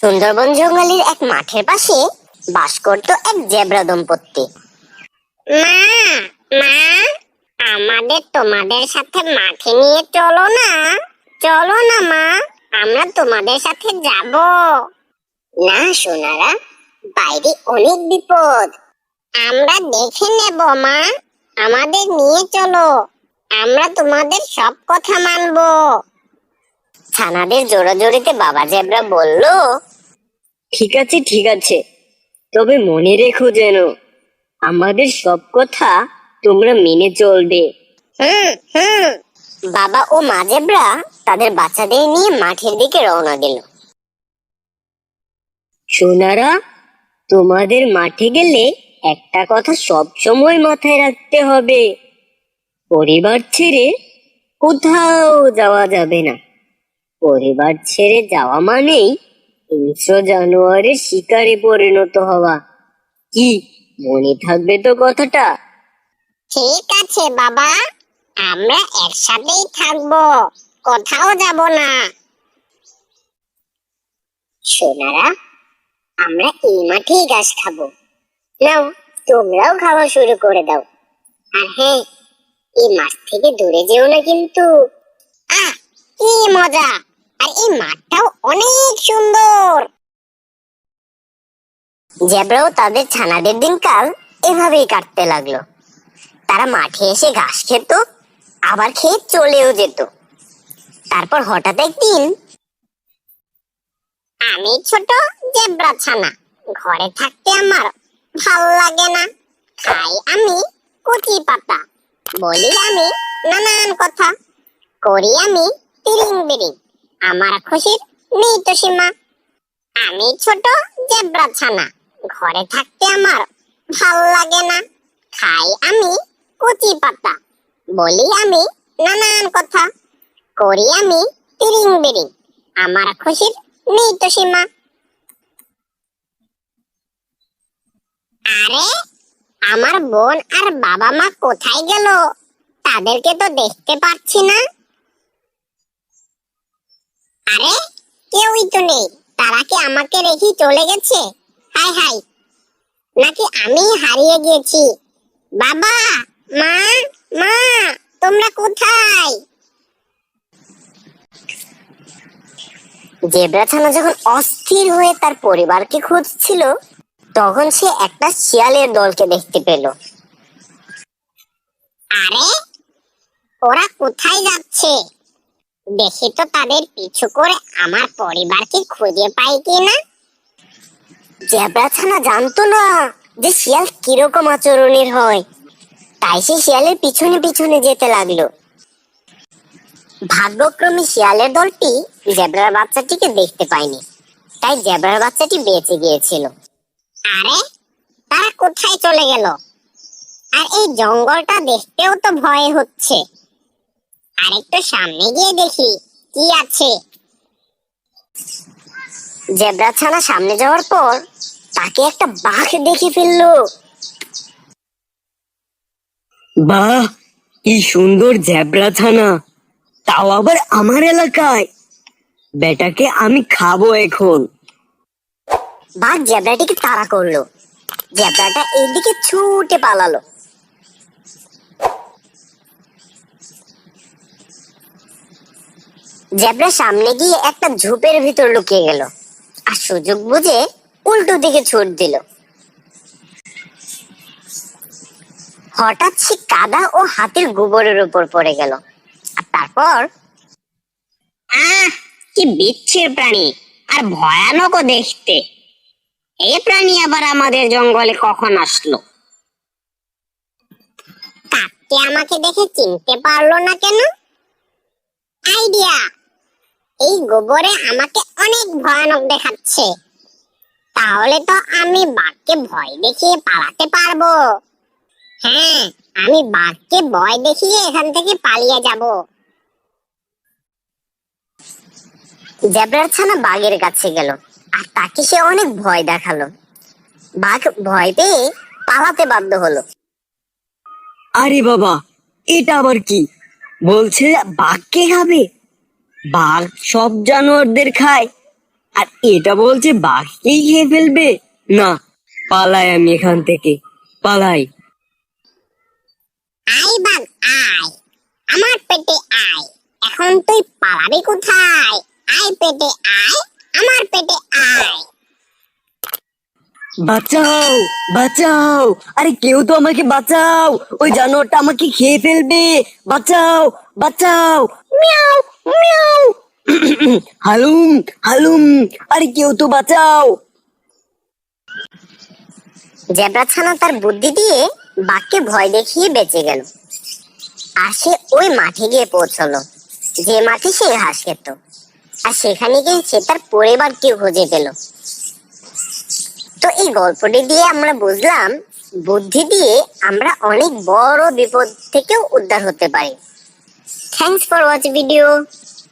সুন্দরবন জঙ্গলের এক মাঠের পাশে বাস করত এক জেব্রা দম্পতি। মা, মা, আমাদের তোমাদের সাথে মাঠে নিয়ে চলো না। চলো না মা, আমরা তোমাদের সাথে যাব। না সোনারা, বাইরে অনেক বিপদ। আমরা দেখে নেব মা, আমাদের নিয়ে চলো, আমরা তোমাদের সব কথা মানবো। ছানাদের জোরাজোরিতে বাবা জেব্রা বলল, ঠিক আছে ঠিক আছে, তবে মনে রেখো যেন আমাদের সব কথা তোমরা মেনে চলবে। হুম হুম। বাবা ও মা জেব্রা তাদের বাচ্চাদের নিয়ে মাঠের দিকে রওনা দিল। সোনারা, তোমাদের মাঠে গেলে একটা কথা সব সময় মাথায় রাখতে হবে, পরিবার ছেড়ে কোথাও যাওয়া যাবে না। পরিবার ছেড়ে যাওয়া মানেই হিংস্র জানোয়ারের শিকারে পরিণত হওয়া। কি মনে থাকবে তো কথাটা? ঠিক আছে বাবা, আমরা একসাথেই থাকবো, কোথাও যাব না। সোনারা, আমরা এই মাঠেই ঘাস খাবো। নাও, তোমরাও খাওয়া শুরু করে দাও। আর হ্যাঁ, এই মাঠ থেকে দূরে যেও না কিন্তু। আহ, কি মজা! আর এই মাঠটাও অনেক সুন্দর। জেব্রাও তাদের ছানাদের দিনকাল এভাবেই কাটতে লাগলো। তারা মাঠে এসে ঘাস খেত, আবার খেয়ে চলেও যেত। তারপর হঠাৎ একদিন, আমি ছোট জেব্রা ছানা, ঘরে থাকতে আমার ভাল লাগে না। খাই আমি কচি পাতা, বলি আমি নানান কথা, করি আমি তিরিং বিরিং, আমার খুশির নেই তো সীমা। আমি ছোট জেব্রা ছানা, ঘরে থাকতে আমার ভাল লাগে না। খাই আমি কচি পাতা, বলি আমি নানান কথা, করি আমি তিরিং বিরিং, আমার খুশির নেই তো সীমা। আরে, আমার বোন আর বাবা মা কোথায় গেল? তাদেরকে তো দেখতে পাচ্ছি না। আরে, কেউই তো নেই। তারা কি আমাকে রেখে চলে গেছে? হাই হাই, নাকি আমি হারিয়ে গিয়েছি? বাবা, মা, মা, তোমরা কোথায়? জেব্রা ছানা যখন অস্থির হয়ে তার পরিবারকে খুঁজছিল, তখন সে একটা শিয়ালের দলকে দেখতে পেল। আরে, ওরা কোথায় যাচ্ছে? দেখি তো তাদের পিছু করে আমার পরিবারকে খুঁজে পাই কিনা। জেব্রা ছানা জানতো না যে শিয়াল কিরকম আচরণের হয়, তাই সে শিয়ালের পিছনে পিছনে যেতে লাগলো। ভাগ্যক্রমে শিয়ালের দলটি জেব্রার বাচ্চাটিকে দেখতে পায়নি, তাই জেব্রার বাচ্চাটি বেঁচে গিয়েছিল। আরে, তারা কোথায় চলে গেল? আর এই জঙ্গলটা দেখতেও তো ভয় হচ্ছে। আরেকটু সামনে গিয়ে দেখি কি আছে। জেব্রা ছানা সামনে যাওয়ার পর তাকে একটা বাঘ দেখে ফেললো। বাহ, কি সুন্দর জেব্রা ছানা, তাও আবার আমার এলাকায়। বেটাকে আমি খাবো এখন। বাঘ জেব্রাটিকে তাড়া করলো। জেব্রাটা এইদিকে ছুটে পালালো। জেব্রা সামনে গিয়ে একটা ঝোপের ভিতর লুকিয়ে গেল, আর সুযোগ বুঝে উল্টো দিকে ছুট দিল। হঠাৎ সে কাদা ও হাতির গোবরের উপর পড়ে গেল। আর তারপর, কি বিচ্ছির প্রাণী, আর ভয়ানকও দেখতে। এই প্রাণী আবার আমাদের জঙ্গলে কখন আসলো? কাকটি আমাকে দেখে চিনতে পারলো না কেন? আইডিয়া! এই গোবরে আমাকে অনেক ভয়ানক দেখাচ্ছে, তাহলে তো আমি বাঘকে ভয় দেখিয়ে পালাতে পারবো। হ্যাঁ, আমি বাঘকে ভয় দেখিয়ে এখান থেকে পালিয়ে যাব। জেব্রার ছানা বাঘের কাছে গেল, আর তাকে সে অনেক ভয় দেখালো। বাঘ ভয় পেয়ে পালাতে বাধ্য হলো। আরে বাবা, এটা আবার কি? বলছে বাঘকে খাবে? বাঘ সব জানোয়ারদের খায়, আর এটা বলছে বাঘকেই খেয়ে ফেলবে। না, পালাই আমি এখান থেকে, পালাই। আয় বাঘ আয়, আমার পেটে আয়। এখন তুই পালাবি কোথায়? আয় পেটে আয়, আমার পেটে আয়। বাঁচাও, বাঁচাও, আরে কেউ তো আমাকে বাঁচাও, ওই জানোয়ারটা আমাকে খেয়ে ফেলবে। বাঁচাও, বাঁচাও, মিয়াও মিয়াও। হালুম, হালুম, আরে কেউ তো বাঁচাও। জেব্রা ছানা তার বুদ্ধি দিয়ে বাঘকে ভয় দেখিয়ে বেঁচে গেল। আর সে ওই মাঠে গিয়ে পৌঁছলো, যে মাঠে সে ঘাস খেত। আর সেখানে গিয়ে সে তার পরিবারকে খুঁজে পেল। তো এই গল্পটি দিয়ে আমরা বুঝলাম, বুদ্ধি দিয়ে আমরা অনেক বড় বিপদ থেকেও উদ্ধার হতে পারি। Thanks for watching video.